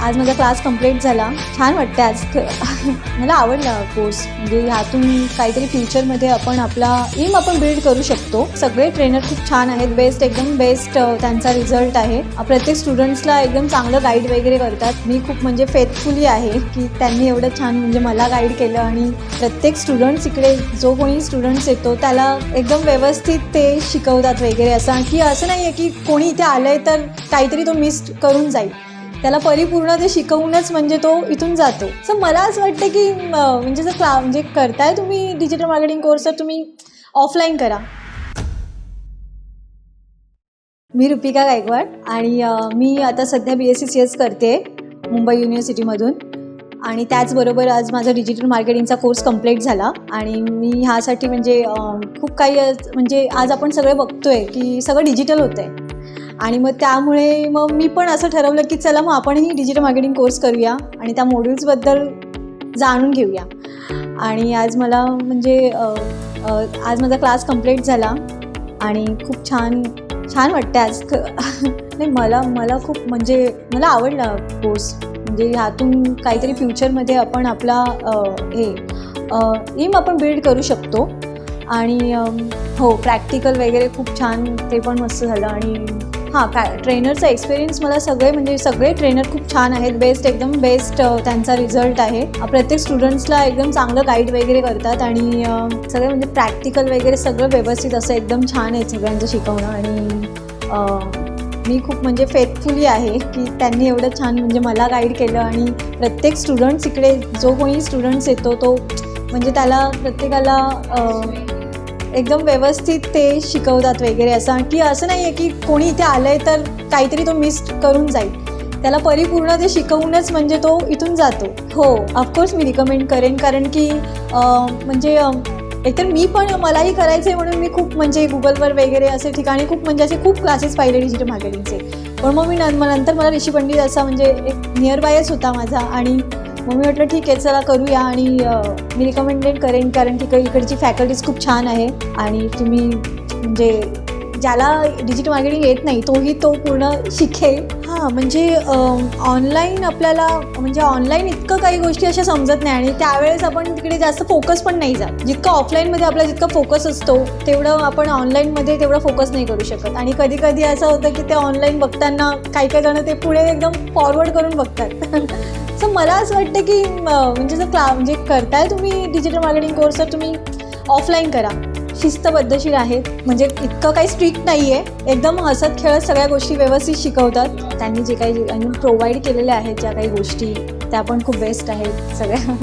आज माझा class complete झाला. छान वाटतं आज मला आवडला कोर्स. म्हणजे ह्यातून काहीतरी फ्युचरमध्ये आपण आपला एम आपण बिल्ड करू शकतो. सगळे ट्रेनर खूप छान आहेत, बेस्ट एकदम बेस्ट त्यांचा रिझल्ट आहे. प्रत्येक स्टुडंट्सला एकदम चांगलं गाईड वगैरे करतात. मी खूप म्हणजे फेथफुली आहे की त्यांनी एवढं छान म्हणजे मला गाईड केलं आणि प्रत्येक स्टुडंट्स इकडे जो कोणी स्टुडंट्स येतो त्याला एकदम व्यवस्थित ते शिकवतात वगैरे. असं नाही आहे की कोणी इथे आलं आहे तर काहीतरी तो मिस करून जाईल. त्याला परिपूर्ण ते शिकवूनच म्हणजे तो इथून जातो. सो मला असं वाटतं की म्हणजे जर म्हणजे करताय तुम्ही डिजिटल मार्केटिंग कोर्स तर तुम्ही ऑफलाईन करा. मी रुपिका गायकवाड आणि मी आता सध्या BSc CS करते मुंबई युनिव्हर्सिटीमधून. आणि त्याचबरोबर आज माझा डिजिटल मार्केटिंगचा कोर्स कंप्लीट झाला. आणि मी ह्यासाठी म्हणजे खूप काही म्हणजे आज आपण सगळं बघतोय की सगळं डिजिटल होतं आहे. आणि मग त्यामुळे मग मी पण असं ठरवलं की चला मग आपणही डिजिटल मार्केटिंग कोर्स करूया आणि त्या मॉड्यूल्सबद्दल जाणून घेऊया. आणि आज मला म्हणजे आज माझा क्लास कंप्लीट झाला आणि खूप छान वाटतं आज नाही मला खूप म्हणजे मला आवडला कोर्स. म्हणजे ह्यातून काहीतरी फ्युचरमध्ये आपण आपला एम आपण बिल्ड करू शकतो. आणि हो, प्रॅक्टिकल वगैरे खूप छान, ते पण मस्त झालं. आणि ट्रेनरचा एक्सपिरियन्स मला सगळे ट्रेनर खूप छान आहेत, बेस्ट एकदम बेस्ट त्यांचा रिझल्ट आहे. प्रत्येक स्टुडंट्सला एकदम चांगलं गाईड वगैरे करतात आणि सगळे म्हणजे प्रॅक्टिकल वगैरे सगळं व्यवस्थित असं एकदम छान आहे सगळ्यांचं शिकवणं. आणि मी खूप म्हणजे फेथफुली आहे की त्यांनी एवढं छान म्हणजे मला गाईड केलं आणि प्रत्येक स्टुडंट्स इकडे जो कोणी स्टुडंट्स येतो तो म्हणजे त्याला प्रत्येकाला एकदम व्यवस्थित ते शिकवतात वगैरे. असं नाही आहे की कोणी इथे आलं आहे तर काहीतरी तो मिस करून जाईल. त्याला परिपूर्ण ते शिकवूनच म्हणजे तो इथून जातो. हो, ऑफकोर्स मी रिकमेंड करेन, कारण की म्हणजे एकतर मलाही करायचं आहे म्हणून मी खूप म्हणजे गुगलवर वगैरे असे ठिकाणी खूप क्लासेस पाहिले डिजिटल मार्केटिंगचे. पण मग मी नंतर मला ऋषी पंडित असा म्हणजे एक नियरबायच होता माझा आणि मग मी म्हटलं ठीक आहे चला करूया. आणि मी रिकमेंडेड करेन, कारण की इकडची फॅकल्टीज खूप छान आहे. आणि तुम्ही म्हणजे ज्याला डिजिटल मार्केटिंग येत नाही तो पूर्ण शिकेल. म्हणजे ऑनलाईन आपल्याला म्हणजे ऑनलाईन इतकं काही गोष्टी अशा समजत नाही आणि त्यावेळेस आपण तिकडे जास्त फोकस पण नाही जात. जितकं ऑफलाईनमध्ये आपला जितका फोकस असतो तेवढं आपण ऑनलाईनमध्ये तेवढा फोकस नाही करू शकत. आणि कधी असं होतं की ते ऑनलाईन बघताना काही जण ते पुढे एकदम फॉरवर्ड करून बघतात. सो मला असं वाटतं की म्हणजे म्हणजे करताय तुम्ही डिजिटल मार्केटिंग कोर्स तर तुम्ही ऑफलाईन करा. शिस्तपद्धतशीर आहेत, म्हणजे इतकं काही स्ट्रिक्ट नाही आहे, एकदम हसत खेळत सगळ्या गोष्टी व्यवस्थित शिकवतात. त्यांनी जे काही प्रोव्हाइड केलेल्या आहेत ज्या काही गोष्टी त्या पण खूप बेस्ट आहेत सगळ्या.